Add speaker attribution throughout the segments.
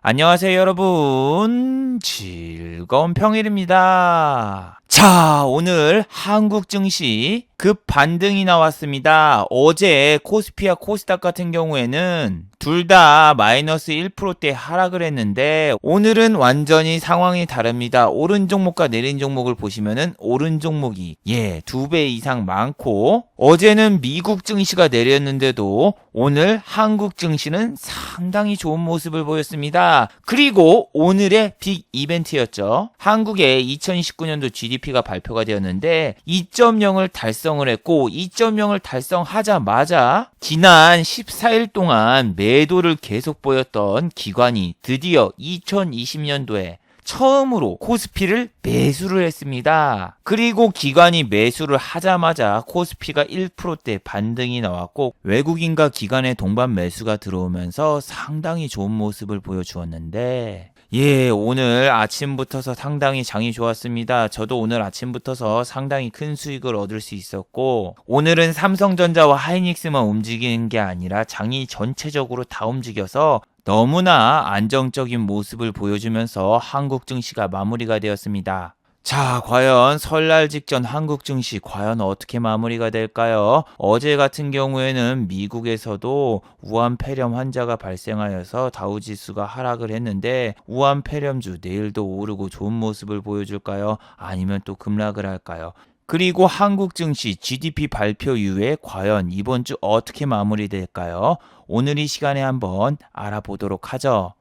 Speaker 1: 안녕하세요, 여러분. 즐거운 평일입니다. 자, 오늘 한국 증시 급 반등이 나왔습니다. 어제 코스피와 코스닥 같은 경우에는 둘 다 마이너스 1%대 하락을 했는데 오늘은 완전히 상황이 다릅니다. 오른 종목과 내린 종목을 보시면은 오른 종목이 2배 이상 많고 어제는 미국 증시가 내렸는데도 오늘 한국 증시는 상당히 좋은 모습을 보였습니다. 그리고 오늘의 빅 이벤트였죠. 한국의 2019년도 GDP가 발표가 되었는데 2.0을 달성을 했고 2.0을 달성하자마자 지난 14일 동안 매도를 계속 보였던 기관이 드디어 2020년도에 처음으로 코스피를 매수를 했습니다. 그리고 기관이 매수를 하자마자 코스피가 1%대 반등이 나왔고 외국인과 기관의 동반 매수가 들어오면서 상당히 좋은 모습을 보여주었는데 오늘 아침부터서 상당히 장이 좋았습니다. 저도 오늘 아침부터서 상당히 큰 수익을 얻을 수 있었고 오늘은 삼성전자와 하이닉스만 움직이는 게 아니라 장이 전체적으로 다 움직여서 너무나 안정적인 모습을 보여주면서 한국 증시가 마무리가 되었습니다. 자, 과연 설날 직전 한국 증시 과연 어떻게 마무리가 될까요? 어제 같은 경우에는 미국에서도 우한 폐렴 환자가 발생하여서 다우지수가 하락을 했는데 우한 폐렴주 내일도 오르고 좋은 모습을 보여줄까요? 아니면 또 급락을 할까요? 그리고 한국 증시 GDP 발표 이후에 과연 이번 주 어떻게 마무리될까요? 오늘 이 시간에 한번 알아보도록 하죠.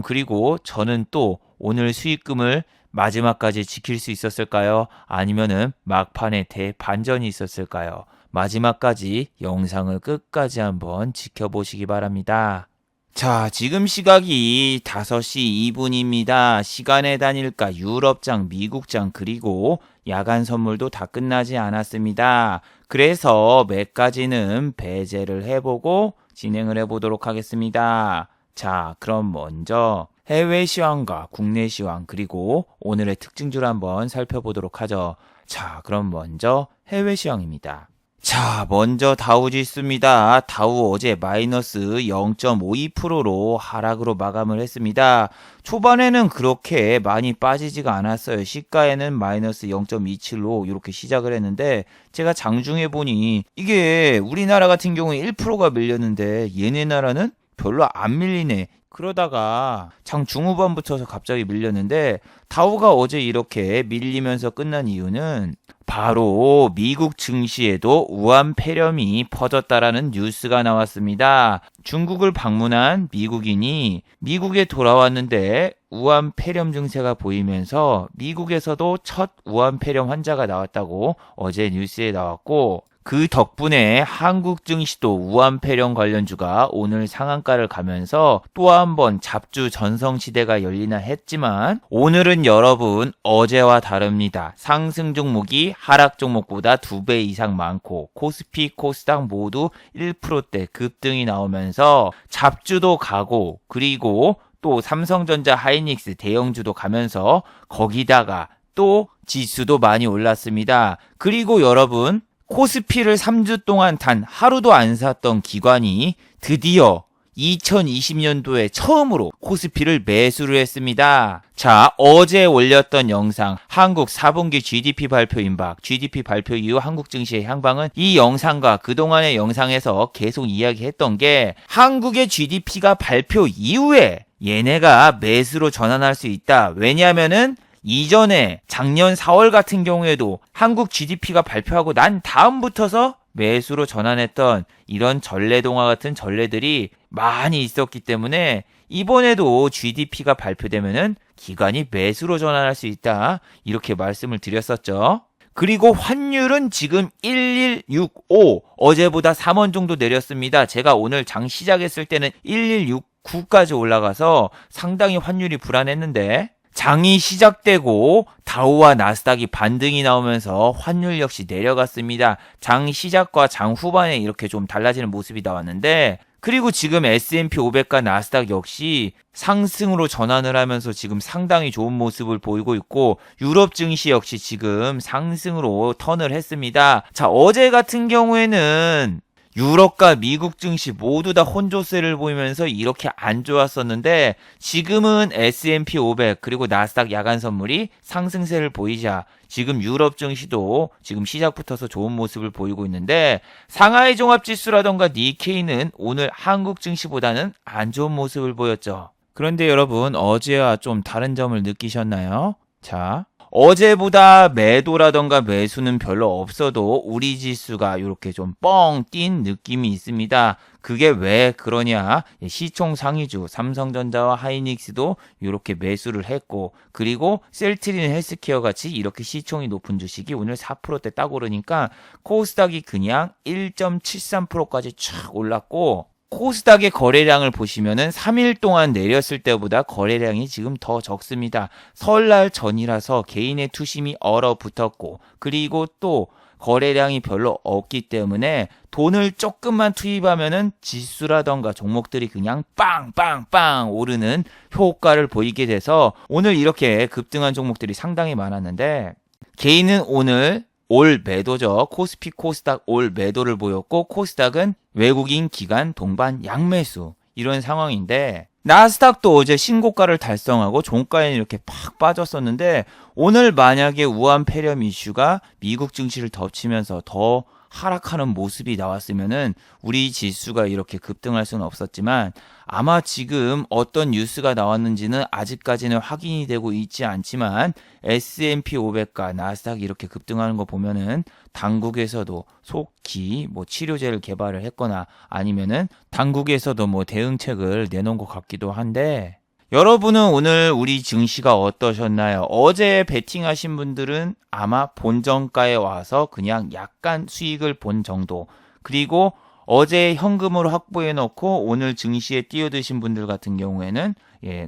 Speaker 1: 그리고 저는 또 오늘 수익금을 마지막까지 지킬 수 있었을까요? 아니면은 막판에 대반전이 있었을까요? 마지막까지 영상을 끝까지 한번 지켜보시기 바랍니다. 자, 지금 시각이 5시 2분입니다. 시간의 단일가 유럽장, 미국장, 그리고 야간 선물도 다 끝나지 않았습니다. 그래서 몇 가지는 배제를 해보고 진행을 해보도록 하겠습니다. 자, 그럼 먼저 해외 시황과 국내 시황 그리고 오늘의 특징주를 한번 살펴보도록 하죠. 자, 그럼 먼저 해외 시황입니다. 자, 먼저 다우지수입니다. 다우 어제 마이너스 0.52%로 하락으로 마감을 했습니다. 초반에는 그렇게 많이 빠지지가 않았어요. 시가에는 마이너스 0.27로 이렇게 시작을 했는데 제가 장중에 보니 이게 우리나라 같은 경우에 1%가 밀렸는데 얘네 나라는 별로 안 밀리네. 그러다가 장 중후반부터 갑자기 밀렸는데 다우가 어제 이렇게 밀리면서 끝난 이유는 바로 미국 증시에도 우한 폐렴이 퍼졌다라는 뉴스가 나왔습니다. 중국을 방문한 미국인이 미국에 돌아왔는데 우한 폐렴 증세가 보이면서 미국에서도 첫 우한 폐렴 환자가 나왔다고 어제 뉴스에 나왔고 그 덕분에 한국 증시도 우한 폐렴 관련주가 오늘 상한가를 가면서 또 한 번 잡주 전성시대가 열리나 했지만 오늘은 여러분 어제와 다릅니다. 상승 종목이 하락 종목보다 2배 이상 많고 코스피, 코스닥 모두 1%대 급등이 나오면서 잡주도 가고 그리고 또 삼성전자, 하이닉스 대형주도 가면서 거기다가 또 지수도 많이 올랐습니다. 그리고 여러분 코스피를 3주 동안 단 하루도 안 샀던 기관이 드디어 2020년도에 처음으로 코스피를 매수를 했습니다. 자, 어제 올렸던 영상 한국 4분기 GDP 발표 임박, GDP 발표 이후 한국 증시의 향방은 이 영상과 그동안의 영상에서 계속 이야기했던 게 한국의 GDP가 발표 이후에 얘네가 매수로 전환할 수 있다. 왜냐하면은 이전에 작년 4월 같은 경우에도 한국 GDP가 발표하고 난 다음부터서 매수로 전환했던 이런 전래동화 같은 전래들이 많이 있었기 때문에 이번에도 GDP가 발표되면은 기관이 매수로 전환할 수 있다. 이렇게 말씀을 드렸었죠. 그리고 환율은 지금 1165, 어제보다 3원 정도 내렸습니다. 제가 오늘 장 시작했을 때는 1169까지 올라가서 상당히 환율이 불안했는데 장이 시작되고 다우와 나스닥이 반등이 나오면서 환율 역시 내려갔습니다. 장 시작과 장 후반에 이렇게 좀 달라지는 모습이 나왔는데 그리고 지금 S&P 500과 나스닥 역시 상승으로 전환을 하면서 지금 상당히 좋은 모습을 보이고 있고 유럽 증시 역시 지금 상승으로 턴을 했습니다. 자, 어제 같은 경우에는 유럽과 미국 증시 모두 다 혼조세를 보이면서 이렇게 안 좋았었는데 지금은 S&P 500 그리고 나스닥 야간 선물이 상승세를 보이자 지금 유럽 증시도 지금 시작부터서 좋은 모습을 보이고 있는데 상하이 종합지수라던가 니케이는 오늘 한국 증시보다는 안 좋은 모습을 보였죠. 그런데 여러분 어제와 좀 다른 점을 느끼셨나요? 자, 어제보다 매도라던가 매수는 별로 없어도 우리 지수가 이렇게 좀 뻥 뛴 느낌이 있습니다. 그게 왜 그러냐? 시총 상위주 삼성전자와 하이닉스도 이렇게 매수를 했고 그리고 셀트리온 헬스케어 같이 이렇게 시총이 높은 주식이 오늘 4%대 딱 오르니까 코스닥이 그냥 1.73%까지 쫙 올랐고 코스닥의 거래량을 보시면은 3일 동안 내렸을 때보다 거래량이 지금 더 적습니다. 설날 전이라서 개인의 투심이 얼어붙었고 그리고 또 거래량이 별로 없기 때문에 돈을 조금만 투입하면은 지수라던가 종목들이 그냥 빵빵빵 오르는 효과를 보이게 돼서 오늘 이렇게 급등한 종목들이 상당히 많았는데 개인은 오늘 올 매도죠. 코스피 코스닥 올 매도를 보였고 코스닥은 외국인 기관 동반 양매수 이런 상황인데 나스닥도 어제 신고가를 달성하고 종가에는 이렇게 팍 빠졌었는데 오늘 만약에 우한 폐렴 이슈가 미국 증시를 덮치면서 더 하락하는 모습이 나왔으면은 우리 지수가 이렇게 급등할 수는 없었지만 아마 지금 어떤 뉴스가 나왔는지는 아직까지는 확인이 되고 있지 않지만 S&P 500과 나스닥이 이렇게 급등하는 거 보면은 당국에서도 속기 뭐 치료제를 개발을 했거나 아니면은 당국에서도 뭐 대응책을 내놓은 것 같기도 한데 여러분은 오늘 우리 증시가 어떠셨나요? 어제 베팅하신 분들은 아마 본정가에 와서 그냥 약간 수익을 본 정도. 그리고 어제 현금으로 확보해 놓고 오늘 증시에 뛰어드신 분들 같은 경우에는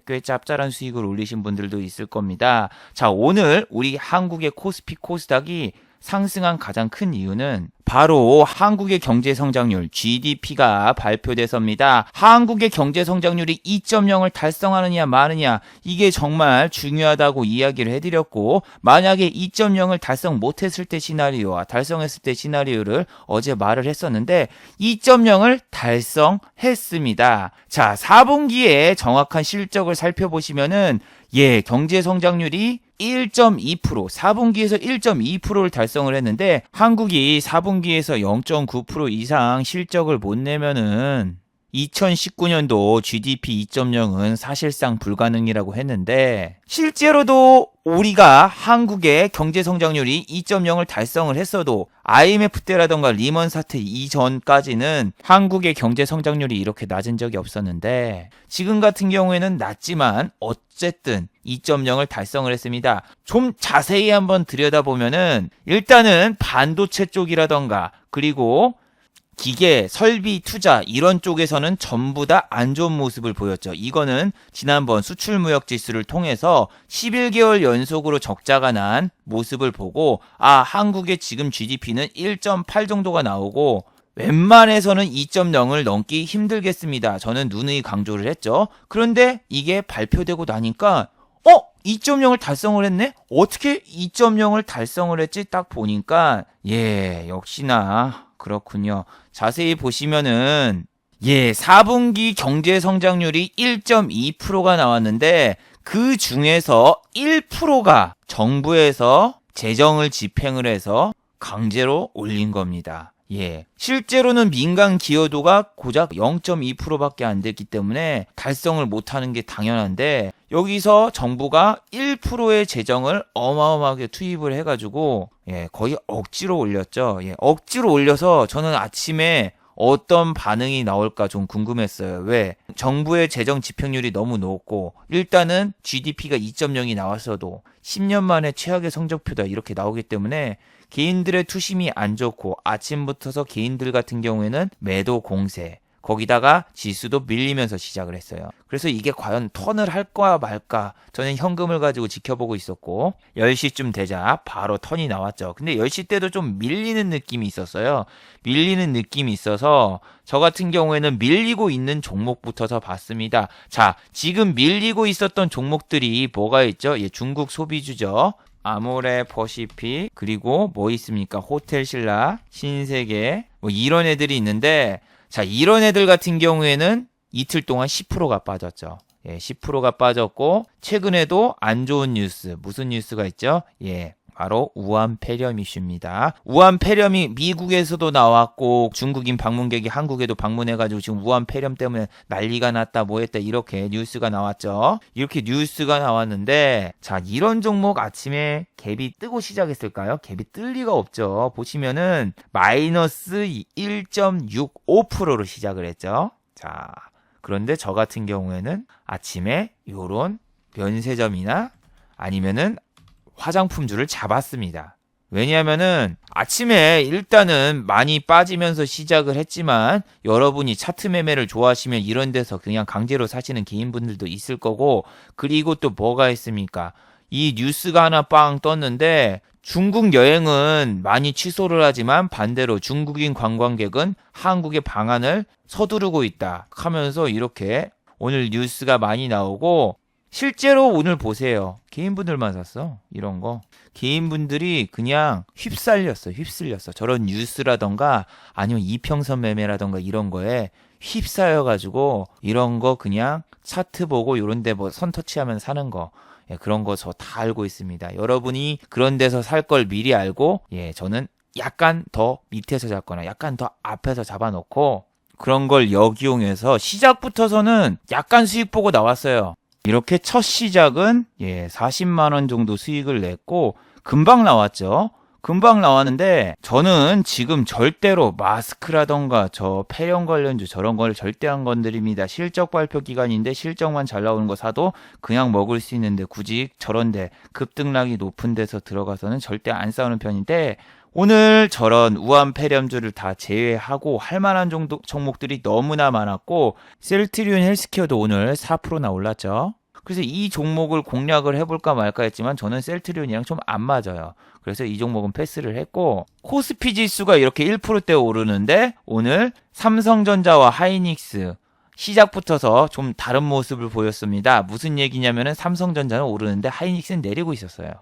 Speaker 1: 꽤 짭짤한 수익을 올리신 분들도 있을 겁니다. 자, 오늘 우리 한국의 코스피 코스닥이 상승한 가장 큰 이유는 바로 한국의 경제 성장률 GDP가 발표돼서입니다. 한국의 경제 성장률이 2.0을 달성하느냐 마느냐 이게 정말 중요하다고 이야기를 해드렸고 만약에 2.0을 달성 못했을 때 시나리오와 달성했을 때 시나리오를 어제 말을 했었는데 2.0을 달성했습니다. 자, 4분기에 정확한 실적을 살펴보시면은 경제 성장률이 1.2%, 4분기에서 1.2%를 달성을 했는데 한국이 4분기에서 0.9% 이상 실적을 못 내면은 2019년도 GDP 2.0은 사실상 불가능이라고 했는데 실제로도 우리가 한국의 경제 성장률이 2.0을 달성을 했어도 IMF 때라던가 리먼 사태 이전까지는 한국의 경제 성장률이 이렇게 낮은 적이 없었는데 지금 같은 경우에는 낮지만 어쨌든 2.0을 달성을 했습니다. 좀 자세히 한번 들여다보면은 일단은 반도체 쪽이라던가 그리고 기계, 설비, 투자 이런 쪽에서는 전부 다 안 좋은 모습을 보였죠. 이거는 지난번 수출무역지수를 통해서 11개월 연속으로 적자가 난 모습을 보고 한국의 지금 GDP는 1.8 정도가 나오고 웬만해서는 2.0을 넘기 힘들겠습니다. 저는 누누이 강조를 했죠. 그런데 이게 발표되고 나니까 2.0을 달성을 했네? 어떻게 2.0을 달성을 했지? 딱 보니까 역시나 그렇군요. 자세히 보시면은 4분기 경제 성장률이 1.2%가 나왔는데 그 중에서 1%가 정부에서 재정을 집행을 해서 강제로 올린 겁니다. 실제로는 민간 기여도가 고작 0.2%밖에 안 됐기 때문에 달성을 못하는 게 당연한데 여기서 정부가 1%의 재정을 어마어마하게 투입을 해가지고 거의 억지로 올렸죠. 억지로 올려서 저는 아침에 어떤 반응이 나올까 좀 궁금했어요. 왜? 정부의 재정 집행률이 너무 높고 일단은 GDP가 2.0이 나왔어도 10년 만에 최악의 성적표다 이렇게 나오기 때문에 개인들의 투심이 안 좋고 아침부터서 개인들 같은 경우에는 매도 공세 거기다가 지수도 밀리면서 시작을 했어요. 그래서 이게 과연 턴을 할까 말까 저는 현금을 가지고 지켜보고 있었고 10시쯤 되자 바로 턴이 나왔죠. 근데 10시 때도 좀 밀리는 느낌이 있었어요. 밀리는 느낌이 있어서 저 같은 경우에는 밀리고 있는 종목부터서 봤습니다. 자, 지금 밀리고 있었던 종목들이 뭐가 있죠? 중국 소비주죠. 아모레 퍼시픽, 그리고 뭐 있습니까? 호텔 신라, 신세계, 뭐 이런 애들이 있는데, 자, 이런 애들 같은 경우에는 이틀 동안 10%가 빠졌죠. 예, 10%가 빠졌고, 최근에도 안 좋은 뉴스, 무슨 뉴스가 있죠? 예, 바로 우한 폐렴 이슈입니다. 우한 폐렴이 미국에서도 나왔고 중국인 방문객이 한국에도 방문해가지고 지금 우한 폐렴 때문에 난리가 났다 뭐 했다 이렇게 뉴스가 나왔죠. 이렇게 뉴스가 나왔는데 자, 이런 종목 아침에 갭이 뜨고 시작했을까요? 갭이 뜰 리가 없죠. 보시면은 마이너스 1.65%로 시작을 했죠. 자, 그런데 저 같은 경우에는 아침에 요런 면세점이나 아니면은 화장품주를 잡았습니다. 왜냐하면은 아침에 일단은 많이 빠지면서 시작을 했지만 여러분이 차트 매매를 좋아하시면 이런 데서 그냥 강제로 사시는 개인분들도 있을 거고, 그리고 또 뭐가 있습니까? 이 뉴스가 하나 빵 떴는데 중국 여행은 많이 취소를 하지만 반대로 중국인 관광객은 한국의 방한을 서두르고 있다 하면서 이렇게 오늘 뉴스가 많이 나오고, 실제로 오늘 보세요. 개인분들만 샀어. 이런 거. 개인분들이 그냥 휩쓸렸어. 저런 뉴스라던가 아니면 이평선 매매라던가 이런 거에 휩싸여가지고 이런 거 그냥 차트 보고 이런 데 뭐 선터치하면 사는 거. 예, 그런 거 저 다 알고 있습니다. 여러분이 그런 데서 살 걸 미리 알고, 예, 저는 약간 더 밑에서 잡거나 약간 더 앞에서 잡아놓고 그런 걸 역이용해서 시작부터서는 약간 수익 보고 나왔어요. 이렇게 첫 시작은 40만 원 정도 수익을 냈고 금방 나왔죠. 금방 나왔는데 저는 지금 절대로 마스크라던가 저 폐렴 관련주 저런 걸 절대 안 건드립니다. 실적 발표 기간인데 실적만 잘 나오는 거 사도 그냥 먹을 수 있는데 굳이 저런 데 급등락이 높은 데서 들어가서는 절대 안 싸우는 편인데, 오늘 저런 우한 폐렴주를 다 제외하고 할 만한 정도 종목들이 너무나 많았고 셀트리온 헬스케어도 오늘 4%나 올랐죠. 그래서 이 종목을 공략을 해볼까 말까 했지만 저는 셀트리온이랑 좀 안 맞아요. 그래서 이 종목은 패스를 했고, 코스피 지수가 이렇게 1%대 오르는데 오늘 삼성전자와 하이닉스 시작부터서 좀 다른 모습을 보였습니다. 무슨 얘기냐면은 삼성전자는 오르는데 하이닉스는 내리고 있었어요.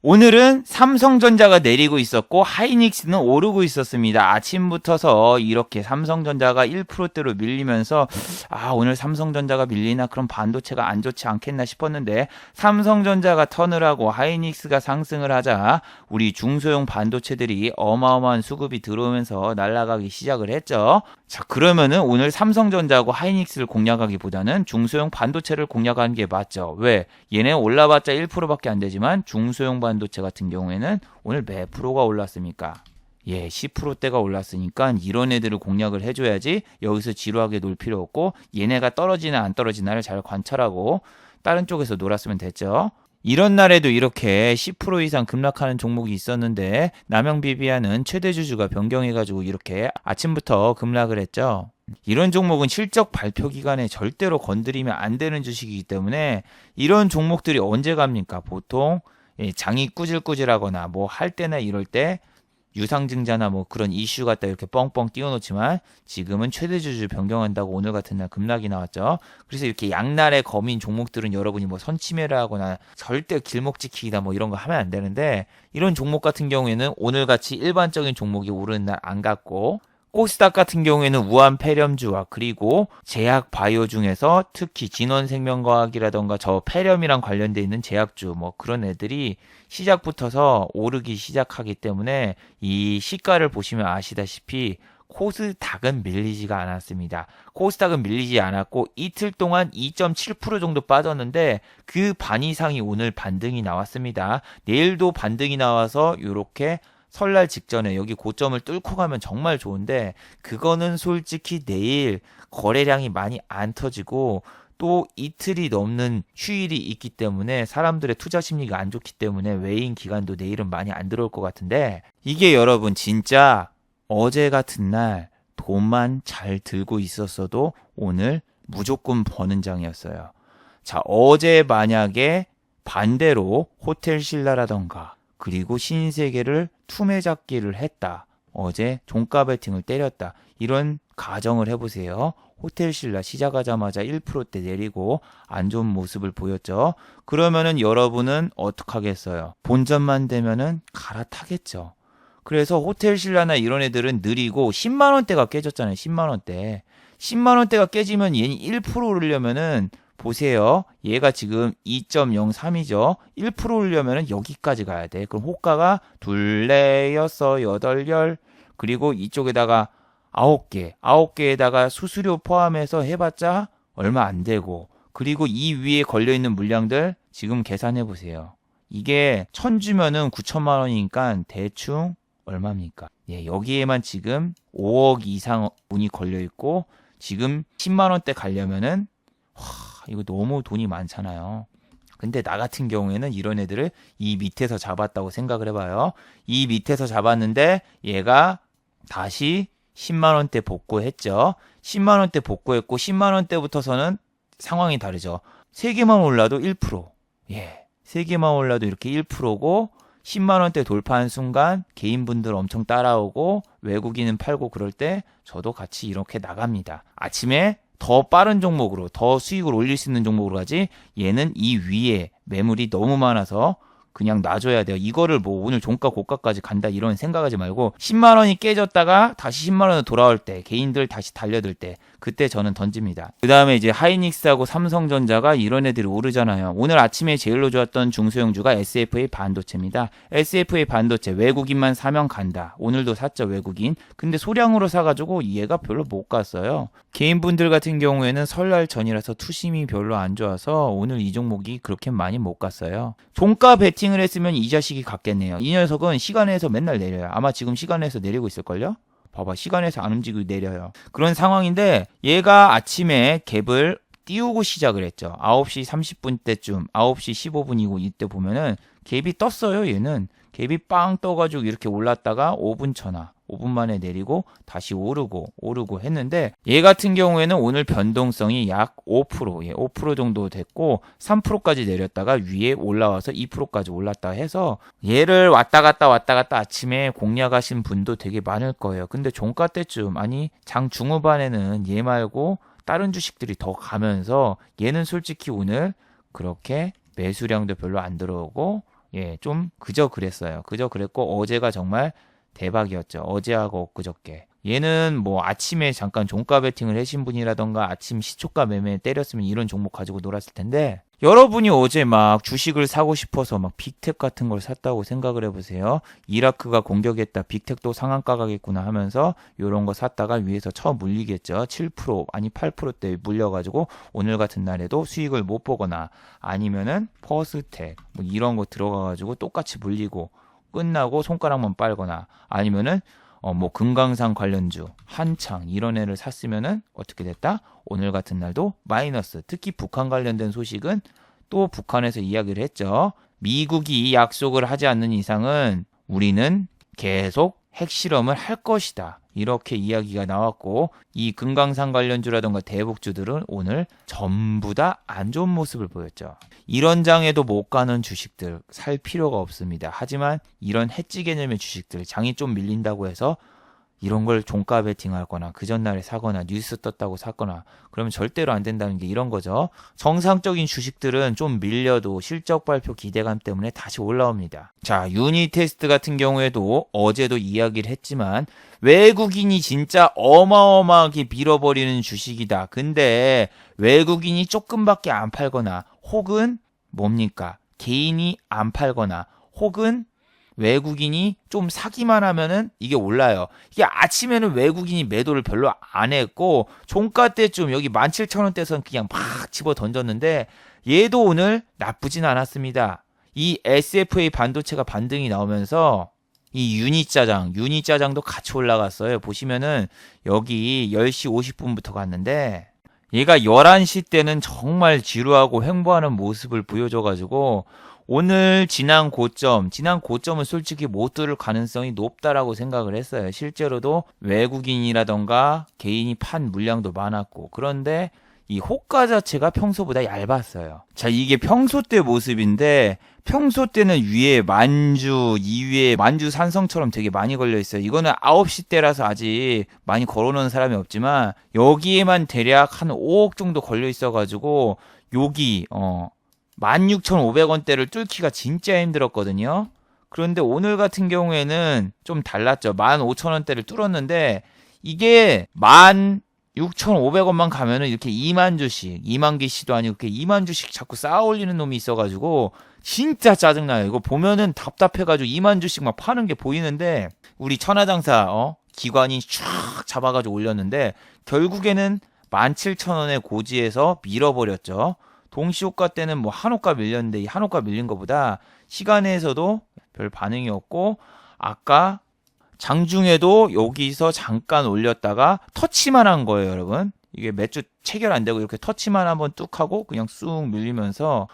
Speaker 1: 오늘은 삼성전자가 내리고 있었고 하이닉스는 오르고 있었습니다. 아침부터서 이렇게 삼성전자가 1%대로 밀리면서 오늘 삼성전자가 밀리나 그럼 반도체가 안 좋지 않겠나 싶었는데 삼성전자가 턴을 하고 하이닉스가 상승을 하자 우리 중소형 반도체들이 어마어마한 수급이 들어오면서 날아가기 시작을 했죠. 자, 그러면은 오늘 삼성전자하고 하이닉스를 공략하기보다는 중소형 반도체를 공략하는 게 맞죠. 왜? 얘네 올라봤자 1%밖에 안 되지만 중소형 반도체 같은 경우에는 오늘 몇 프로가 올랐습니까? 10%대가 올랐으니까 이런 애들을 공략을 해줘야지. 여기서 지루하게 놀 필요 없고 얘네가 떨어지나 안 떨어지나를 잘 관찰하고 다른 쪽에서 놀았으면 됐죠. 이런 날에도 이렇게 10% 이상 급락하는 종목이 있었는데 남영비비안은 최대 주주가 변경해가지고 이렇게 아침부터 급락을 했죠. 이런 종목은 실적 발표 기간에 절대로 건드리면 안 되는 주식이기 때문에 이런 종목들이 언제 갑니까? 보통 장이 꾸질꾸질하거나 뭐 할 때나 이럴 때 유상증자나 뭐 그런 이슈 갖다 이렇게 뻥뻥 띄워놓지만 지금은 최대주주 변경한다고 오늘 같은 날 급락이 나왔죠. 그래서 이렇게 양날의 검인 종목들은 여러분이 뭐 선침해를 하거나 절대 길목 지키기다 뭐 이런 거 하면 안 되는데, 이런 종목 같은 경우에는 오늘같이 일반적인 종목이 오르는 날 안 갔고, 코스닥 같은 경우에는 우한 폐렴주와 그리고 제약 바이오 중에서 특히 진원생명과학이라던가 저 폐렴이랑 관련돼 있는 제약주 뭐 그런 애들이 시작부터서 오르기 시작하기 때문에 이 시가를 보시면 아시다시피 코스닥은 밀리지가 않았습니다. 코스닥은 밀리지 않았고 이틀 동안 2.7% 정도 빠졌는데 그 반 이상이 오늘 반등이 나왔습니다. 내일도 반등이 나와서 이렇게 설날 직전에 여기 고점을 뚫고 가면 정말 좋은데 그거는 솔직히 내일 거래량이 많이 안 터지고 또 이틀이 넘는 휴일이 있기 때문에 사람들의 투자 심리가 안 좋기 때문에 외인 기관도 내일은 많이 안 들어올 것 같은데, 이게 여러분 진짜 어제 같은 날 돈만 잘 들고 있었어도 오늘 무조건 버는 장이었어요. 자, 어제 만약에 반대로 호텔 신라라던가 그리고 신세계를 투매 잡기를 했다. 어제 종가 베팅을 때렸다. 이런 가정을 해보세요. 호텔신라 시작하자마자 1%대 내리고 안 좋은 모습을 보였죠. 그러면은 여러분은 어떡하겠어요? 본전만 되면은 갈아타겠죠. 그래서 호텔신라나 이런 애들은 느리고 10만원대가 깨졌잖아요. 10만원대. 10만원대가 깨지면 얘는 1% 오르려면은 보세요. 얘가 지금 2.03이죠. 1% 오르려면은 여기까지 가야 돼. 그럼 호가가 둘, 넷, 여섯, 여덟, 열 그리고 이쪽에다가 9개. 9개에다가 수수료 포함해서 해봤자 얼마 안 되고 그리고 이 위에 걸려있는 물량들 지금 계산해 보세요. 이게 1000주면은 9천만 원이니까 대충 얼마입니까? 예, 여기에만 지금 5억 이상 돈이 걸려있고 지금 10만원대 가려면은 이거 너무 돈이 많잖아요. 근데 나 같은 경우에는 이런 애들을 이 밑에서 잡았다고 생각을 해봐요. 이 밑에서 잡았는데 얘가 다시 10만원대 복구했죠. 10만원대 복구했고 10만원대부터서는 상황이 다르죠. 3개만 올라도 1%. 예, 3개만 올라도 이렇게 1%고 10만원대 돌파한 순간 개인분들 엄청 따라오고 외국인은 팔고 그럴 때 저도 같이 이렇게 나갑니다. 아침에 더 빠른 종목으로 더 수익을 올릴 수 있는 종목으로 가지 얘는 이 위에 매물이 너무 많아서 그냥 놔줘야 돼요. 이거를 뭐 오늘 종가 고가까지 간다 이런 생각하지 말고 10만원이 깨졌다가 다시 10만원으로 돌아올 때 개인들 다시 달려들 때 그때 저는 던집니다. 그 다음에 이제 하이닉스하고 삼성전자가 이런 애들이 오르잖아요. 오늘 아침에 제일로 좋았던 중소형주가 SFA 반도체입니다. SFA 반도체 외국인만 사면 간다. 오늘도 샀죠 외국인. 근데 소량으로 사가지고 얘가 별로 못 갔어요. 개인분들 같은 경우에는 설날 전이라서 투심이 별로 안 좋아서 오늘 이 종목이 그렇게 많이 못 갔어요. 종가 베팅을 했으면 이 자식이 갔겠네요. 이 녀석은 시간에서 맨날 내려요. 아마 지금 시간에서 내리고 있을걸요? 봐봐 시간에서 안 움직이고 내려요. 그런 상황인데 얘가 아침에 갭을 띄우고 시작을 했죠. 9시 30분 때쯤 9시 15분이고 이때 보면은 갭이 떴어요. 얘는 갭이 빵 떠가지고 이렇게 올랐다가 5분 천하 5분 만에 내리고 다시 오르고 했는데 얘 같은 경우에는 오늘 변동성이 약 5%, 예, 5% 정도 됐고 3%까지 내렸다가 위에 올라와서 2%까지 올랐다 해서 얘를 왔다 갔다 아침에 공략하신 분도 되게 많을 거예요. 근데 종가 때쯤 아니 장 중후반에는 얘 말고 다른 주식들이 더 가면서 얘는 솔직히 오늘 그렇게 매수량도 별로 안 들어오고 예, 좀 그저 그랬어요. 그저 그랬고 어제가 정말 대박이었죠. 어제하고 엊그저께. 얘는 뭐 아침에 잠깐 종가 베팅을 하신 분이라던가 아침 시초가 매매 때렸으면 이런 종목 가지고 놀았을 텐데 여러분이 어제 막 주식을 사고 싶어서 막 빅텍 같은 걸 샀다고 생각을 해보세요. 이라크가 공격했다. 빅텍도 상한가 가겠구나 하면서 이런 거 샀다가 위에서 쳐 물리겠죠. 7% 아니 8%대 물려가지고 오늘 같은 날에도 수익을 못 보거나 아니면은 퍼스텍 뭐 이런 거 들어가가지고 똑같이 물리고 끝나고 손가락만 빨거나 아니면은 뭐 금강산 관련주 한창 이런 애를 샀으면은 어떻게 됐다? 오늘 같은 날도 마이너스. 특히 북한 관련된 소식은 또 북한에서 이야기를 했죠. 미국이 약속을 하지 않는 이상은 우리는 계속 핵실험을 할 것이다. 이렇게 이야기가 나왔고 이 금강산 관련주라던가 대북주들은 오늘 전부 다 안 좋은 모습을 보였죠. 이런 장에도 못 가는 주식들 살 필요가 없습니다. 하지만 이런 해지 개념의 주식들 장이 좀 밀린다고 해서 이런 걸 종가 베팅하거나 그 전날에 사거나 뉴스 떴다고 샀거나 그러면 절대로 안 된다는 게 이런 거죠. 정상적인 주식들은 좀 밀려도 실적 발표 기대감 때문에 다시 올라옵니다. 자, 유니테스트 같은 경우에도 어제도 이야기를 했지만 외국인이 진짜 어마어마하게 밀어버리는 주식이다. 근데 외국인이 조금밖에 안 팔거나 혹은 뭡니까? 개인이 안 팔거나 혹은 외국인이 좀 사기만 하면은 이게 올라요. 이게 아침에는 외국인이 매도를 별로 안 했고 종가 때쯤 여기 17,000원대선 그냥 막 집어 던졌는데 얘도 오늘 나쁘진 않았습니다. 이 SFA 반도체가 반등이 나오면서 이 유니짜장도 같이 올라갔어요. 보시면은 여기 10시 50분부터 갔는데 얘가 11시 때는 정말 지루하고 횡보하는 모습을 보여줘가지고 오늘 지난 고점은 솔직히 못 뚫을 가능성이 높다라고 생각을 했어요. 실제로도 외국인이라던가 개인이 판 물량도 많았고 그런데 이 호가 자체가 평소보다 얇았어요. 자, 이게 평소 때 모습인데 평소 때는 위에 만주, 2위에 만주 산성처럼 되게 많이 걸려 있어요. 이거는 9시 때라서 아직 많이 걸어놓은 사람이 없지만 여기에만 대략 한 5억 정도 걸려 있어가지고 여기 16,500원대를 뚫기가 진짜 힘들었거든요. 그런데 오늘 같은 경우에는 좀 달랐죠. 15,000원대를 뚫었는데 이게 16,500원만 가면은 이렇게 2만 주씩, 2만 개씩도 아니고 이렇게 2만 주씩 자꾸 쌓아 올리는 놈이 있어가지고 진짜 짜증나요. 이거 보면은 답답해가지고 2만 주씩 막 파는 게 보이는데 우리 천하장사 기관이 쫙 잡아가지고 올렸는데 결국에는 17,000원의 고지에서 밀어버렸죠. 동시호가 때는 뭐 한호가 밀렸는데 이 한호가 밀린 것보다 시간에서도 별 반응이 없고 아까 장중에도 여기서 잠깐 올렸다가 터치만 한 거예요, 여러분. 이게 몇 주 체결 안 되고 이렇게 터치만 한번 뚝 하고 그냥 쑥 밀리면서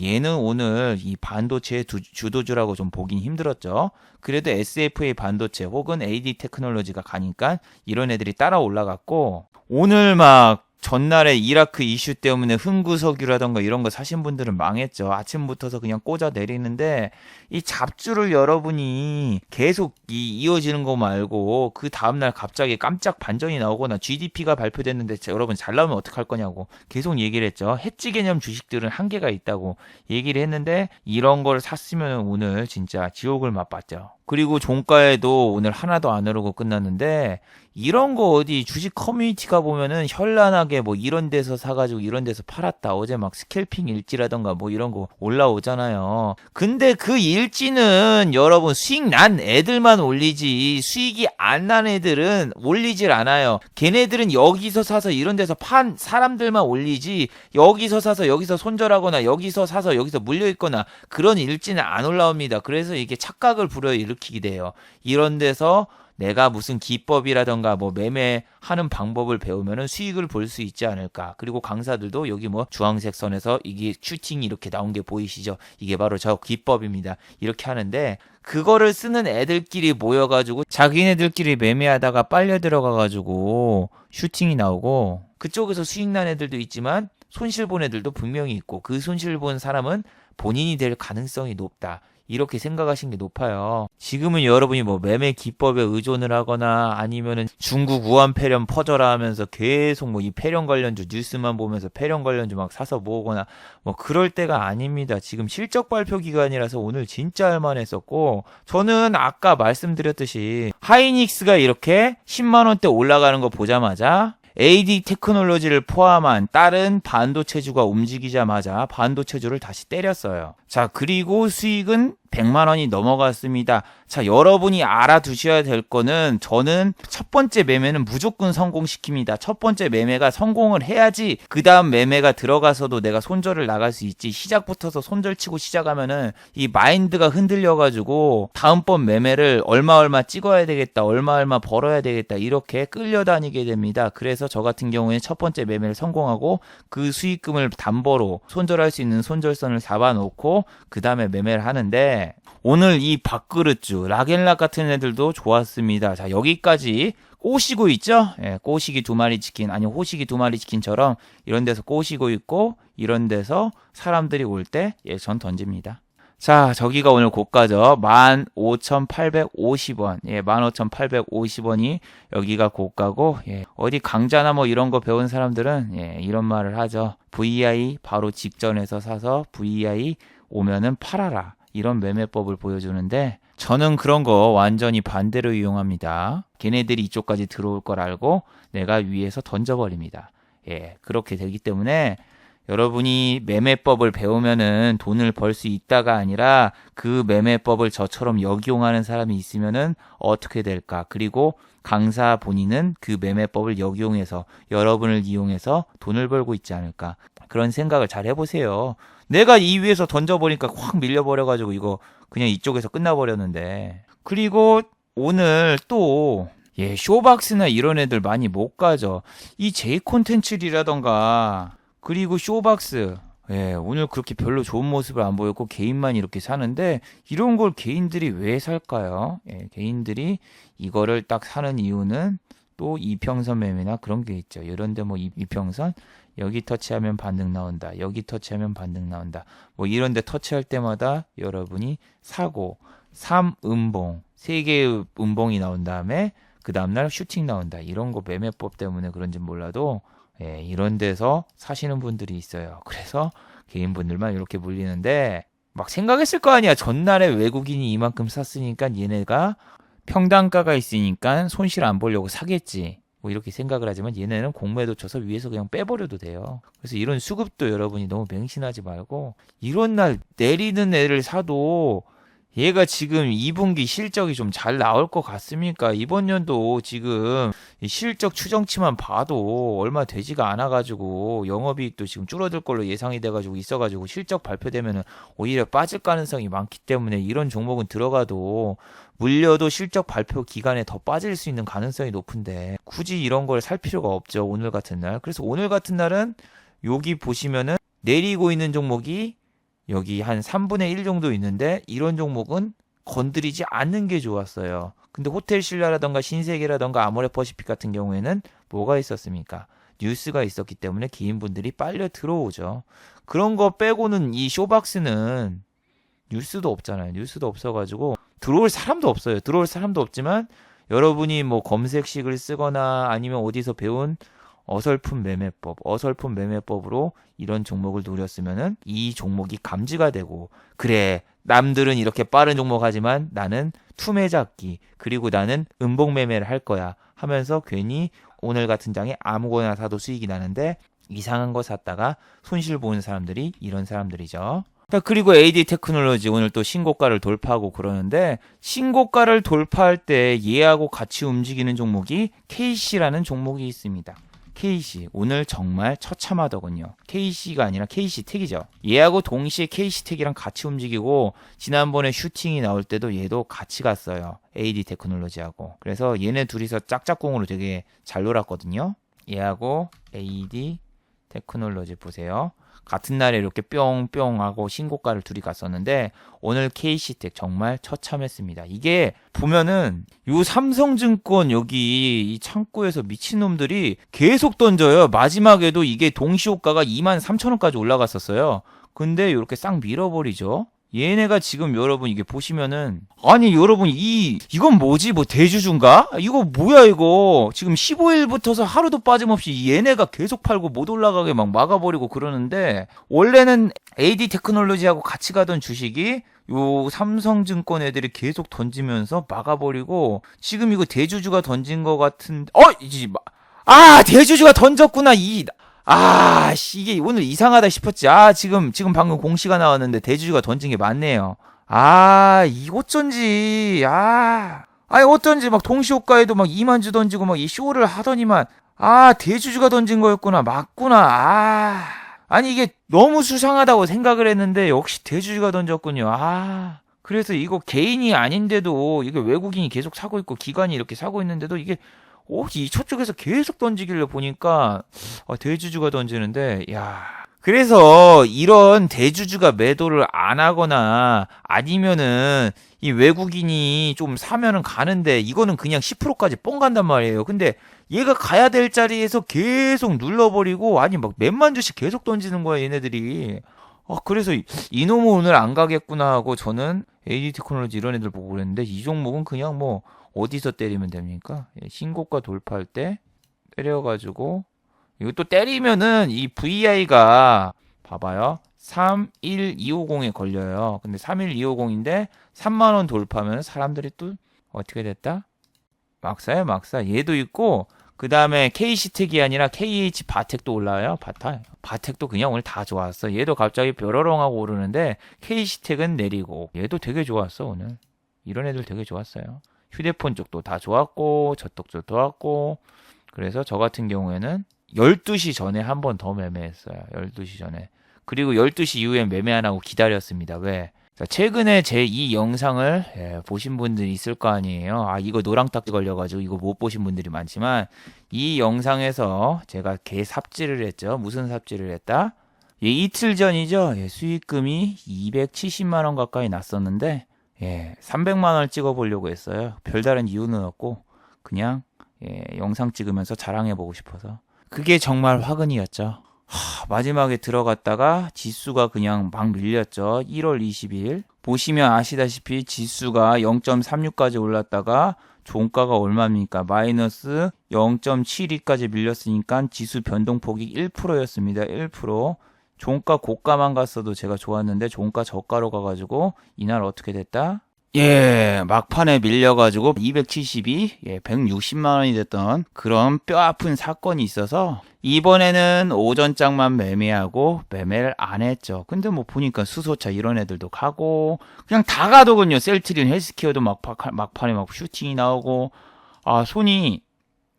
Speaker 1: 얘는 오늘 이 반도체의 주도주라고 좀 보긴 힘들었죠. 그래도 SFA 반도체 혹은 AD 테크놀로지가 가니까 이런 애들이 따라 올라갔고 오늘 막 전날에 이라크 이슈 때문에 흥구석유라던가 이런 거 사신 분들은 망했죠. 아침부터서 그냥 꽂아 내리는데 이 잡주를 여러분이 계속 이어지는 거 말고 그 다음날 갑자기 깜짝 반전이 나오거나 GDP가 발표됐는데 여러분 잘 나오면 어떡할 거냐고 계속 얘기를 했죠. 해지 개념 주식들은 한계가 있다고 얘기를 했는데 이런 걸 샀으면 오늘 진짜 지옥을 맛봤죠. 그리고 종가에도 오늘 하나도 안 오르고 끝났는데 이런 거 어디 주식 커뮤니티가 보면은 현란하게 뭐 이런 데서 사가지고 이런 데서 팔았다. 어제 막 스캘핑 일지라던가 뭐 이런 거 올라오잖아요. 근데 그 일지는 여러분 수익 난 애들만 올리지 수익이 안 난 애들은 올리질 않아요. 걔네들은 여기서 사서 이런 데서 판 사람들만 올리지 여기서 사서 여기서 손절하거나 여기서 사서 여기서 물려있거나 그런 일지는 안 올라옵니다. 그래서 이게 착각을 불러일으키게 돼요. 이런 데서 내가 무슨 기법이라던가 뭐 매매하는 방법을 배우면은 수익을 볼 수 있지 않을까. 그리고 강사들도 여기 뭐 주황색 선에서 이게 슈팅이 이렇게 나온 게 보이시죠? 이게 바로 저 기법입니다. 이렇게 하는데 그거를 쓰는 애들끼리 모여가지고 자기네들끼리 매매하다가 빨려 들어가가지고 슈팅이 나오고 그쪽에서 수익 난 애들도 있지만 손실 본 애들도 분명히 있고 그 손실 본 사람은 본인이 될 가능성이 높다. 이렇게 생각하시는 게 높아요. 지금은 여러분이 뭐 매매 기법에 의존을 하거나 아니면은 중국 우한 폐렴 퍼져라 하면서 계속 뭐 이 폐렴 관련주 뉴스만 보면서 폐렴 관련주 막 사서 모으거나 뭐 그럴 때가 아닙니다. 지금 실적 발표 기간이라서 오늘 진짜 할만했었고 저는 아까 말씀드렸듯이 하이닉스가 이렇게 10만 원대 올라가는 거 보자마자 AD 테크놀로지를 포함한 다른 반도체주가 움직이자마자 반도체주를 다시 때렸어요. 자, 그리고 수익은 100만 원이 넘어갔습니다. 자, 여러분이 알아두셔야 될 거는 저는 첫 번째 매매는 무조건 성공시킵니다. 첫 번째 매매가 성공을 해야지 그 다음 매매가 들어가서도 내가 손절을 나갈 수 있지. 시작부터서 손절치고 시작하면은 이 마인드가 흔들려가지고 다음번 매매를 얼마 찍어야 되겠다. 얼마 벌어야 되겠다. 이렇게 끌려다니게 됩니다. 그래서 저 같은 경우에 첫 번째 매매를 성공하고 그 수익금을 담보로 손절할 수 있는 손절선을 잡아놓고 그 다음에 매매를 하는데 오늘 이 밥그릇주 락앤락 같은 애들도 좋았습니다. 자, 여기까지 꼬시고 있죠? 예, 꼬시기 2마리 치킨 아니 호시기 2마리 치킨처럼 이런 데서 꼬시고 있고 이런 데서 사람들이 올 때 전 던집니다. 자, 저기가 오늘 고가죠. 15,850원. 예, 15,850원이 여기가 고가고, 예, 어디 강좌나 뭐 이런 거 배운 사람들은, 예, 이런 말을 하죠. VI 바로 직전에서 사서 VI 오면은 팔아라. 이런 매매법을 보여주는데, 저는 그런 거 완전히 반대로 이용합니다. 걔네들이 이쪽까지 들어올 걸 알고 내가 위에서 던져버립니다. 예, 그렇게 되기 때문에 여러분이 매매법을 배우면은 돈을 벌 수 있다가 아니라 그 매매법을 저처럼 역이용하는 사람이 있으면은 어떻게 될까? 그리고 강사 본인은 그 매매법을 역이용해서 여러분을 이용해서 돈을 벌고 있지 않을까? 그런 생각을 잘 해보세요. 내가 이 위에서 던져보니까 확 밀려버려가지고 이거 그냥 이쪽에서 끝나버렸는데. 그리고 오늘 또 쇼박스나 이런 애들 많이 못 가죠. 이 J 콘텐츠리라던가 그리고 쇼박스 오늘 그렇게 별로 좋은 모습을 안 보였고 개인만 이렇게 사는데 이런 걸 개인들이 왜 살까요? 개인들이 이거를 딱 사는 이유는 또 이평선 매매나 그런 게 있죠. 이런데 뭐 이평선 여기 터치하면 반등 나온다. 여기 터치하면 반등 나온다. 뭐 이런데 터치할 때마다 여러분이 사고 3음봉 3개의 음봉이 나온 다음에 그 다음날 슈팅 나온다. 이런 거 매매법 때문에 그런지 몰라도 이런 데서 사시는 분들이 있어요. 그래서 개인분들만 이렇게 물리는데 막 생각했을 거 아니야. 전날에 외국인이 이만큼 샀으니까 얘네가 평단가가 있으니까 손실 안 보려고 사겠지. 뭐 이렇게 생각을 하지만 얘네는 공매도 쳐서 위에서 그냥 빼버려도 돼요. 그래서 이런 수급도 여러분이 너무 맹신하지 말고 이런 날 내리는 애를 사도 얘가 지금 2분기 실적이 좀 잘 나올 것 같습니까? 이번 연도 지금 실적 추정치만 봐도 얼마 되지가 않아가지고 영업이익도 지금 줄어들 걸로 예상이 돼가지고 있어가지고 실적 발표되면은 오히려 빠질 가능성이 많기 때문에 이런 종목은 들어가도 물려도 실적 발표 기간에 더 빠질 수 있는 가능성이 높은데 굳이 이런 걸 살 필요가 없죠. 오늘 같은 날. 그래서 오늘 같은 날은 여기 보시면은 내리고 있는 종목이 여기 한 3분의 1 정도 있는데 이런 종목은 건드리지 않는 게 좋았어요. 근데 호텔신라라던가 신세계라던가 아모레퍼시픽 같은 경우에는 뭐가 있었습니까? 뉴스가 있었기 때문에 개인분들이 빨려 들어오죠. 그런 거 빼고는 이 쇼박스는 뉴스도 없잖아요. 뉴스도 없어가지고 들어올 사람도 없어요. 들어올 사람도 없지만 여러분이 뭐 검색식을 쓰거나 아니면 어디서 배운 어설픈 매매법으로 이런 종목을 노렸으면은 이 종목이 감지가 되고 그래 남들은 이렇게 빠른 종목 하지만 나는 투매 잡기 그리고 나는 음봉 매매를 할 거야 하면서 괜히 오늘 같은 장에 아무거나 사도 수익이 나는데 이상한 거 샀다가 손실 보는 사람들이 이런 사람들이죠. 그리고 AD 테크놀로지 오늘 또 신고가를 돌파하고 그러는데 신고가를 돌파할 때 얘하고 같이 움직이는 종목이 KC라는 종목이 있습니다. KC 오늘 정말 처참하더군요. KC가 아니라 KC텍이죠. 얘하고 동시에 KC텍이랑 같이 움직이고 지난번에 슈팅이 나올 때도 얘도 같이 갔어요. AD 테크놀로지하고. 그래서 얘네 둘이서 짝짝꿍으로 되게 잘 놀았거든요. 얘하고 AD 테크놀로지 보세요. 같은 날에 이렇게 뿅뿅 하고 신고가를 둘이 갔었는데 오늘 KC텍 정말 처참했습니다. 이게 보면은 요 삼성증권 여기 이 창구에서 미친놈들이 계속 던져요. 마지막에도 이게 동시호가가 23,000원까지 올라갔었어요. 근데 이렇게 싹 밀어버리죠. 얘네가 지금 여러분 이게 보시면은 아니 여러분 이건 뭐지 뭐 대주주인가? 이거 뭐야 이거 지금 15일부터서 하루도 빠짐없이 얘네가 계속 팔고 못 올라가게 막 막아버리고 그러는데 원래는 AD 테크놀로지하고 같이 가던 주식이 요 삼성증권 애들이 계속 던지면서 막아버리고 지금 이거 대주주가 던진 것 같은 대주주가 던졌구나 이게 오늘 이상하다 싶었지. 지금 방금 공시가 나왔는데 대주주가 던진 게 맞네요. 어쩐지 막 동시호가에도 막 2만주 던지고 막 이 쇼를 하더니만 대주주가 던진 거였구나. 맞구나. 아니 이게 너무 수상하다고 생각을 했는데 역시 대주주가 던졌군요. 그래서 이거 개인이 아닌데도 이게 외국인이 계속 사고 있고 기관이 이렇게 사고 있는데도 이게 이 저쪽에서 계속 던지길래 보니까 대주주가 던지는데 그래서 이런 대주주가 매도를 안 하거나 아니면은 이 외국인이 좀 사면은 가는데 이거는 그냥 10%까지 뻥 간단 말이에요. 근데 얘가 가야 될 자리에서 계속 눌러버리고 아니 막 몇만 주씩 계속 던지는 거야 얘네들이. 그래서 이놈은 오늘 안 가겠구나 하고 저는 AD 테크놀로지 이런 애들 보고 그랬는데 이 종목은 그냥 뭐 어디서 때리면 됩니까? 신고가 돌파할 때 때려가지고 이거 또 때리면은 이 VI가 봐봐요. 31250에 걸려요. 근데 31250인데 3만원 돌파하면 사람들이 또 어떻게 됐다? 막사야 막사. 얘도 있고 그 다음에 KC텍이 아니라 KH 바텍도 올라와요. 바텍도 그냥 오늘 다 좋았어. 얘도 갑자기 벼러렁하고 오르는데 KC텍은 내리고 얘도 되게 좋았어 오늘. 이런 애들 되게 좋았어요. 휴대폰 쪽도 다 좋았고 저쪽도 좋았고 그래서 저 같은 경우에는 12시 전에 한 번 더 매매했어요. 12시 전에. 그리고 12시 이후에 매매 안 하고 기다렸습니다. 왜? 최근에 제 이 영상을 보신 분들이 있을 거 아니에요. 이거 노랑딱지 걸려가지고 이거 못 보신 분들이 많지만 이 영상에서 제가 개 삽질을 했죠. 무슨 삽질을 했다? 이틀 전이죠. 수익금이 270만원 가까이 났었는데 300만원을 찍어보려고 했어요. 별다른 이유는 없고 그냥 영상 찍으면서 자랑해보고 싶어서 그게 정말 화근이었죠. 마지막에 들어갔다가 지수가 그냥 막 밀렸죠. 1월 20일. 보시면 아시다시피 지수가 0.36까지 올랐다가 종가가 얼마입니까? 마이너스 0.72까지 밀렸으니까 지수 변동폭이 1%였습니다. 1%. 종가 고가만 갔어도 제가 좋았는데 종가 저가로 가가지고 이날 어떻게 됐다? 예, 막판에 밀려가지고 272, 160만 원이 됐던 그런 뼈아픈 사건이 있어서 이번에는 오전장만 매매하고 매매를 안 했죠. 근데 뭐 보니까 수소차 이런 애들도 가고 그냥 다 가더군요. 셀트리온 헬스케어도 막판에 막 슈팅이 나오고 손이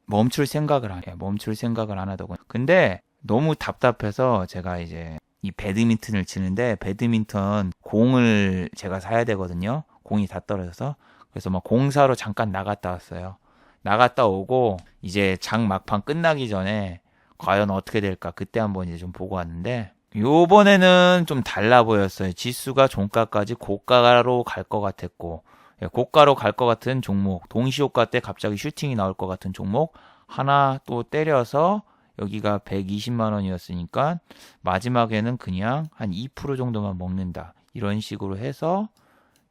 Speaker 1: 멈출 생각을 안 하더군요. 근데 너무 답답해서 제가 이제 이 배드민턴을 치는데 배드민턴 공을 제가 사야 되거든요. 공이 다 떨어져서. 그래서 막 공사로 잠깐 나갔다 왔어요. 나갔다 오고 이제 장 막판 끝나기 전에 과연 어떻게 될까 그때 한번 이제 좀 보고 왔는데 요번에는 좀 달라 보였어요. 지수가 종가까지 고가로 갈 것 같았고 고가로 갈 것 같은 종목 동시호가 때 갑자기 슈팅이 나올 것 같은 종목 하나 또 때려서 여기가 120만 원이었으니까 마지막에는 그냥 한 2% 정도만 먹는다. 이런 식으로 해서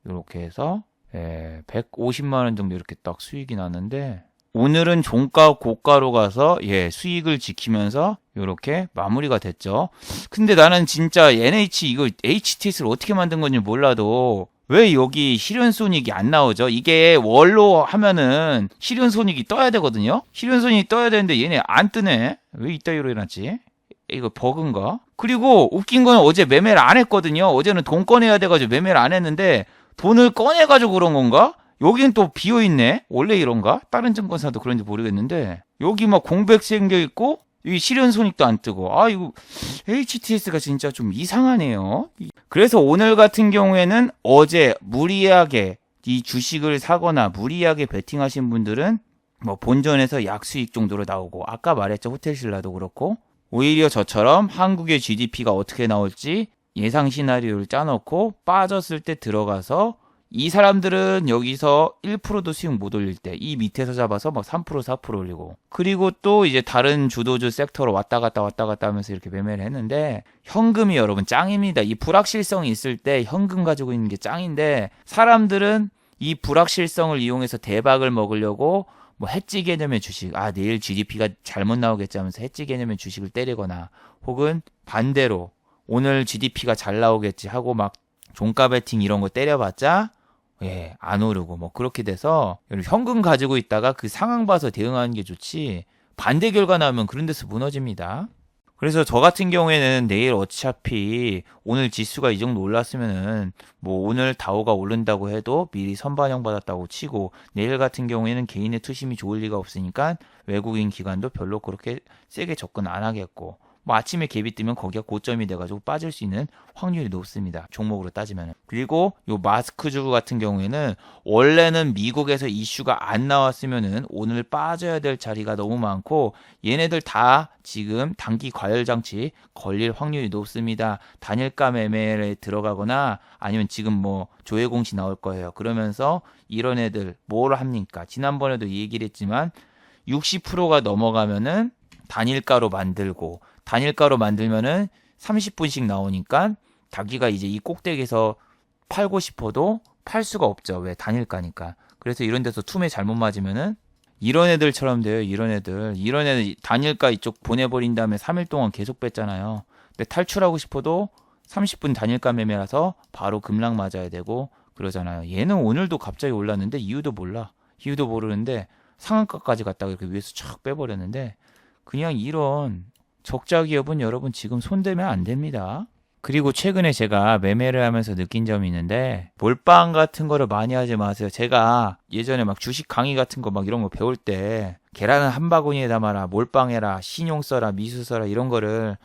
Speaker 1: 이렇게 해서 150만 원 정도 이렇게 딱 수익이 나는데 오늘은 종가 고가로 가서 수익을 지키면서 이렇게 마무리가 됐죠. 근데 나는 진짜 NH 이거 HTS를 어떻게 만든 건지 몰라도 왜 여기 실현손익이 안 나오죠? 이게 월로 하면은 실현손익이 떠야 되거든요. 실현손익이 떠야 되는데 얘네 안 뜨네. 왜 이따위로 해놨지? 이거 버그인가? 그리고 웃긴 건 어제 매매를 안 했거든요. 어제는 돈 꺼내야 돼가지고 매매를 안 했는데 돈을 꺼내가지고 그런 건가? 여긴 또 비어있네? 원래 이런가? 다른 증권사도 그런지 모르겠는데 여기 막 공백 생겨있고 이 실현손익도 안 뜨고 이거 HTS가 진짜 좀 이상하네요. 그래서 오늘 같은 경우에는 어제 무리하게 이 주식을 사거나 무리하게 베팅하신 분들은 뭐 본전에서 약수익 정도로 나오고 아까 말했죠. 호텔신라도 그렇고 오히려 저처럼 한국의 GDP가 어떻게 나올지 예상 시나리오를 짜놓고 빠졌을 때 들어가서 이 사람들은 여기서 1%도 수익 못 올릴 때 이 밑에서 잡아서 막 3% 4% 올리고 그리고 또 이제 다른 주도주 섹터로 왔다 갔다 하면서 이렇게 매매를 했는데 현금이 여러분 짱입니다. 이 불확실성이 있을 때 현금 가지고 있는 게 짱인데 사람들은 이 불확실성을 이용해서 대박을 먹으려고 뭐 해지 개념의 주식 내일 GDP가 잘못 나오겠지 하면서 해지 개념의 주식을 때리거나 혹은 반대로 오늘 GDP가 잘 나오겠지 하고 막 종가 베팅 이런 거 때려봤자 안 오르고 뭐 그렇게 돼서 현금 가지고 있다가 그 상황 봐서 대응하는 게 좋지 반대 결과 나오면 그런 데서 무너집니다. 그래서 저 같은 경우에는 내일 어차피 오늘 지수가 이 정도 올랐으면은 뭐 오늘 다우가 오른다고 해도 미리 선반영 받았다고 치고 내일 같은 경우에는 개인의 투심이 좋을 리가 없으니까 외국인 기관도 별로 그렇게 세게 접근 안 하겠고 뭐 아침에 갭이 뜨면 거기가 고점이 돼가지고 빠질 수 있는 확률이 높습니다. 종목으로 따지면. 그리고 요 마스크주 같은 경우에는 원래는 미국에서 이슈가 안 나왔으면은 오늘 빠져야 될 자리가 너무 많고 얘네들 다 지금 단기 과열 장치 걸릴 확률이 높습니다. 단일가 매매에 들어가거나 아니면 지금 뭐 조회 공시 나올 거예요. 그러면서 이런 애들 뭘 합니까? 지난번에도 얘기를 했지만 60%가 넘어가면은 단일가로 만들면은 30분씩 나오니까 자기가 이제 이 꼭대기에서 팔고 싶어도 팔 수가 없죠. 왜? 단일가니까. 그래서 이런 데서 툼에 잘못 맞으면은 이런 애들처럼 돼요. 이런 애들 단일가 이쪽 보내버린 다음에 3일 동안 계속 뺐잖아요. 근데 탈출하고 싶어도 30분 단일가 매매라서 바로 급락 맞아야 되고 그러잖아요. 얘는 오늘도 갑자기 올랐는데 이유도 모르는데 상한가까지 갔다가 이렇게 위에서 촥 빼버렸는데 그냥 이런 적자 기업은 여러분 지금 손대면 안 됩니다. 그리고 최근에 제가 매매를 하면서 느낀 점이 있는데 몰빵 같은 거를 많이 하지 마세요. 제가 예전에 막 주식 강의 같은 거 막 이런 거 배울 때 계란은 한 바구니에 담아라, 몰빵해라, 신용 써라, 미수 써라 이런 거를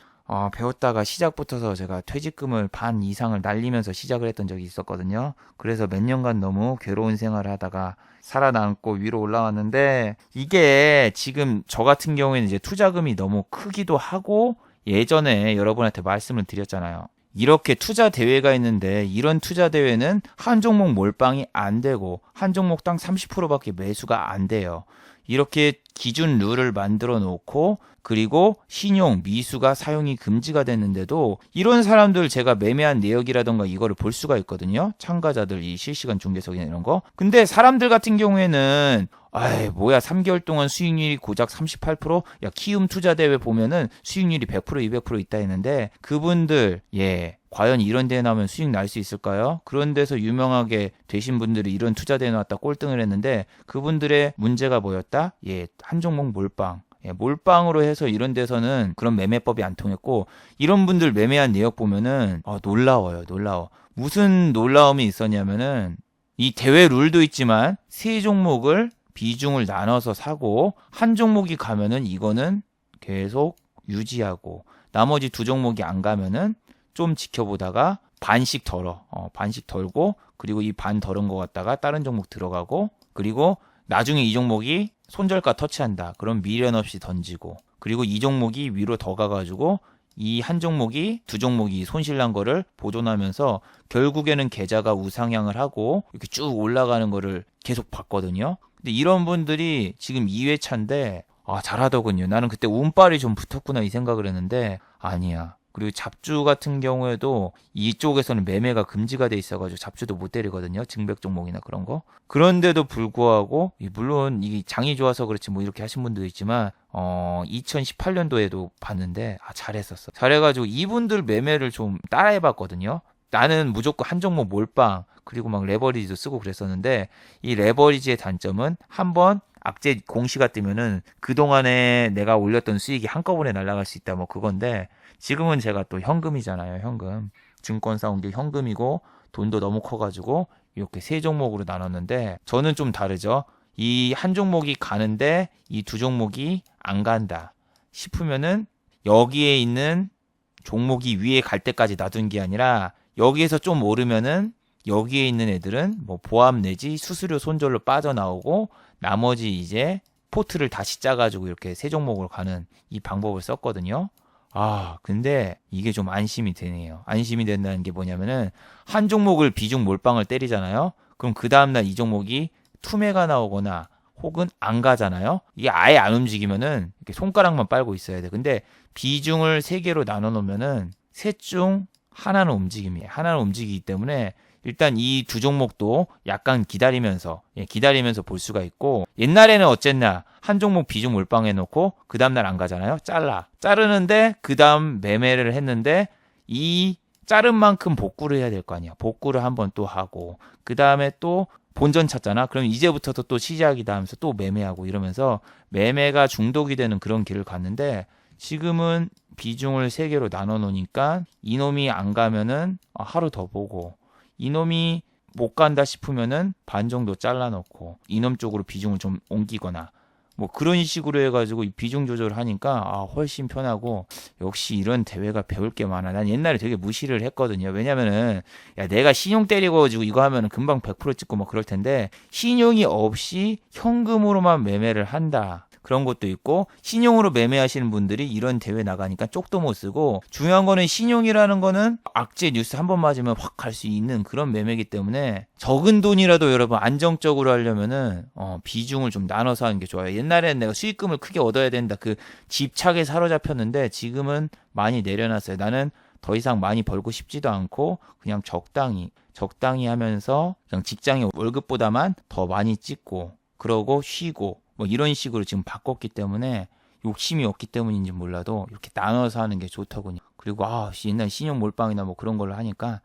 Speaker 1: 배웠다가 시작부터서 제가 퇴직금을 반 이상을 날리면서 시작을 했던 적이 있었거든요. 그래서 몇 년간 너무 괴로운 생활을 하다가 살아남고 위로 올라왔는데 이게 지금 저 같은 경우에는 이제 투자금이 너무 크기도 하고 예전에 여러분한테 말씀을 드렸잖아요. 이렇게 투자 대회가 있는데 이런 투자 대회는 한 종목 몰빵이 안 되고 한 종목당 30%밖에 매수가 안 돼요. 이렇게 기준 룰을 만들어 놓고 그리고 신용, 미수가 사용이 금지가 됐는데도 이런 사람들 제가 매매한 내역이라던가 이거를 볼 수가 있거든요. 참가자들 이 실시간 중개석이나 이런 거. 근데 사람들 같은 경우에는 아이 뭐야 3개월 동안 수익률이 고작 38%? 야 키움 투자대회 보면은 수익률이 100% 200% 있다 했는데 그분들 과연 이런 데에 나오면 수익 날 수 있을까요? 그런 데서 유명하게 되신 분들이 이런 투자대회 나왔다 꼴등을 했는데 그분들의 문제가 뭐였다? 한 종목 몰빵. 몰빵으로 해서 이런 데서는 그런 매매법이 안 통했고 이런 분들 매매한 내역 보면은 놀라워요. 놀라워. 무슨 놀라움이 있었냐면은 이 대회 룰도 있지만 세 종목을 비중을 나눠서 사고 한 종목이 가면은 이거는 계속 유지하고 나머지 두 종목이 안 가면은 좀 지켜보다가 반씩 덜어. 반씩 덜고 그리고 이 반 덜은 거 갖다가 다른 종목 들어가고 그리고 나중에 이 종목이 손절가 터치한다. 그럼 미련 없이 던지고 그리고 이 종목이 위로 더 가가지고 이 한 종목이 두 종목이 손실난 거를 보존하면서 결국에는 계좌가 우상향을 하고 이렇게 쭉 올라가는 거를 계속 봤거든요. 근데 이런 분들이 지금 2회차인데 잘하더군요. 나는 그때 운빨이 좀 붙었구나 이 생각을 했는데 아니야. 그리고 잡주 같은 경우에도 이쪽에서는 매매가 금지가 돼 있어가지고 잡주도 못 때리거든요. 증백 종목이나 그런 거. 그런데도 불구하고 물론 이게 장이 좋아서 그렇지 뭐 이렇게 하신 분도 있지만 2018년도에도 봤는데 잘했었어. 잘해가지고 이분들 매매를 좀 따라해봤거든요. 나는 무조건 한 종목 몰빵 그리고 막 레버리지도 쓰고 그랬었는데 이 레버리지의 단점은 한번 악재 공시가 뜨면은 그동안에 내가 올렸던 수익이 한꺼번에 날아갈 수 있다 뭐 그건데 지금은 제가 또 현금이잖아요. 현금. 증권사 온 게 현금이고 돈도 너무 커가지고 이렇게 세 종목으로 나눴는데 저는 좀 다르죠. 이 한 종목이 가는데 이 두 종목이 안 간다 싶으면은 여기에 있는 종목이 위에 갈 때까지 놔둔 게 아니라 여기에서 좀 오르면은 여기에 있는 애들은 뭐 보합 내지 수수료 손절로 빠져나오고 나머지 이제 포트를 다시 짜가지고 이렇게 세 종목으로 가는 이 방법을 썼거든요. 근데 이게 좀 안심이 되네요. 안심이 된다는 게 뭐냐면은 한 종목을 비중 몰빵을 때리잖아요. 그럼 그 다음날 이 종목이 투매가 나오거나 혹은 안 가잖아요. 이게 아예 안 움직이면은 이렇게 손가락만 빨고 있어야 돼. 근데 비중을 세 개로 나눠 놓으면은 셋 중 하나는 움직임이에요. 하나는 움직이기 때문에 일단 이 두 종목도 약간 기다리면서 볼 수가 있고 옛날에는 어쨌나 한 종목 비중 몰빵해 놓고 그 다음날 안 가잖아요. 자르는데 그 다음 매매를 했는데 이 자른 만큼 복구를 해야 될 거 아니야. 복구를 한번 또 하고 그 다음에 또 본전 찾잖아. 그럼 이제부터 또 시작이다 하면서 또 매매하고 이러면서 매매가 중독이 되는 그런 길을 갔는데 지금은 비중을 3개로 나눠 놓으니까 이놈이 안 가면은 하루 더 보고 이놈이 못 간다 싶으면은 반 정도 잘라놓고 이놈 쪽으로 비중을 좀 옮기거나 뭐 그런 식으로 해가지고 이 비중 조절을 하니까 훨씬 편하고 역시 이런 대회가 배울 게 많아. 난 옛날에 되게 무시를 했거든요. 왜냐면은 내가 신용 때리고 가지고 이거 하면은 금방 100% 찍고 뭐 그럴 텐데 신용이 없이 현금으로만 매매를 한다. 그런 것도 있고 신용으로 매매하시는 분들이 이런 대회 나가니까 쪽도 못 쓰고 중요한 거는 신용이라는 거는 악재 뉴스 한 번 맞으면 확 갈 수 있는 그런 매매이기 때문에 적은 돈이라도 여러분 안정적으로 하려면은 비중을 좀 나눠서 하는 게 좋아요. 옛날에는 내가 수익금을 크게 얻어야 된다 그 집착에 사로잡혔는데 지금은 많이 내려놨어요. 나는 더 이상 많이 벌고 싶지도 않고 그냥 적당히 하면서 그냥 직장의 월급보다만 더 많이 찍고 그러고 쉬고 뭐 이런 식으로 지금 바꿨기 때문에 욕심이 없기 때문인지 몰라도 이렇게 나눠서 하는 게 좋더군요. 그리고 옛날 신용 몰빵이나 뭐 그런 걸로 하니까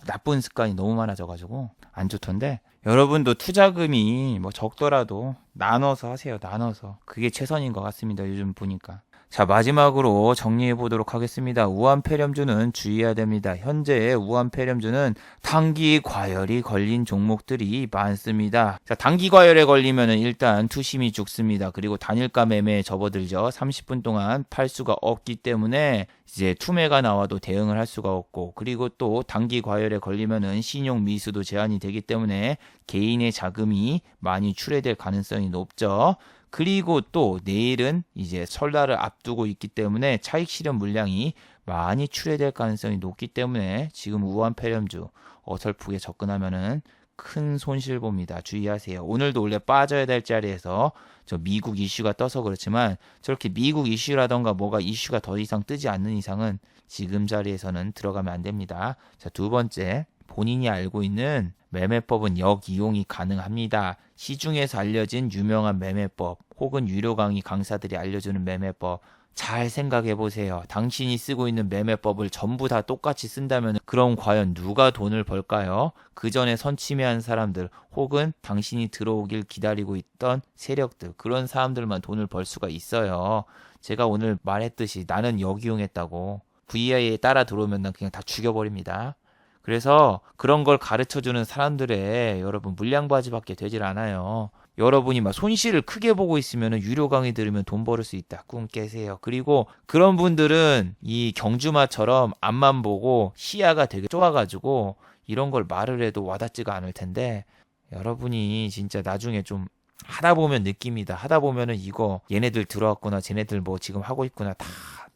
Speaker 1: 나쁜 습관이 너무 많아져가지고 안 좋던데 여러분도 투자금이 뭐 적더라도 나눠서 하세요. 나눠서 그게 최선인 것 같습니다. 요즘 보니까. 자, 마지막으로 정리해 보도록 하겠습니다. 우한폐렴주는 주의해야 됩니다. 현재 우한폐렴주는 단기 과열이 걸린 종목들이 많습니다. 자, 단기 과열에 걸리면은 일단 투심이 죽습니다. 그리고 단일가 매매에 접어들죠. 30분 동안 팔 수가 없기 때문에 이제 투매가 나와도 대응을 할 수가 없고 그리고 또 단기 과열에 걸리면은 신용 미수도 제한이 되기 때문에 개인의 자금이 많이 출회될 가능성이 높죠. 그리고 또 내일은 이제 설날을 앞두고 있기 때문에 차익 실현 물량이 많이 출회될 가능성이 높기 때문에 지금 우한폐렴주 어설프게 접근하면은 큰 손실 봅니다. 주의하세요. 오늘도 원래 빠져야 될 자리에서 저 미국 이슈가 떠서 그렇지만 저렇게 미국 이슈라던가 뭐가 이슈가 더 이상 뜨지 않는 이상은 지금 자리에서는 들어가면 안 됩니다. 자, 두 번째, 본인이 알고 있는 매매법은 역이용이 가능합니다. 시중에서 알려진 유명한 매매법 혹은 유료 강의 강사들이 알려주는 매매법 잘 생각해 보세요. 당신이 쓰고 있는 매매법을 전부 다 똑같이 쓴다면 그럼 과연 누가 돈을 벌까요? 그 전에 선침해한 사람들 혹은 당신이 들어오길 기다리고 있던 세력들, 그런 사람들만 돈을 벌 수가 있어요. 제가 오늘 말했듯이 나는 역이용했다고 VI에 따라 들어오면 난 그냥 다 죽여버립니다. 그래서 그런 걸 가르쳐주는 사람들의 여러분 물량바지밖에 되질 않아요. 여러분이 막 손실을 크게 보고 있으면 유료 강의 들으면 돈 벌을 수 있다. 꿈 깨세요. 그리고 그런 분들은 이 경주마처럼 앞만 보고 시야가 되게 좁아가지고 이런 걸 말을 해도 와닿지가 않을 텐데 여러분이 진짜 나중에 좀 하다 보면 느낍니다. 하다 보면은 이거 얘네들 들어왔구나, 쟤네들 뭐 지금 하고 있구나 다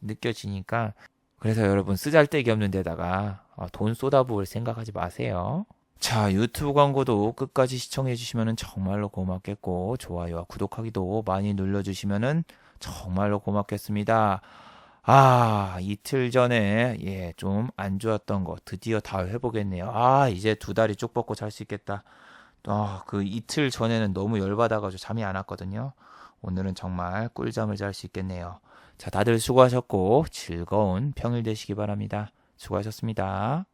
Speaker 1: 느껴지니까 그래서 여러분 쓰잘데기 없는 데다가 돈 쏟아부을 생각하지 마세요. 자, 유튜브 광고도 끝까지 시청해 주시면 정말로 고맙겠고 좋아요와 구독하기도 많이 눌러주시면 정말로 고맙겠습니다. 이틀 전에 좀 안 좋았던 거 드디어 다 회복했네요. 이제 두 다리 쭉 뻗고 잘 수 있겠다. 그 이틀 전에는 너무 열받아가지고 잠이 안 왔거든요. 오늘은 정말 꿀잠을 잘 수 있겠네요. 자, 다들 수고하셨고 즐거운 평일 되시기 바랍니다. 수고하셨습니다.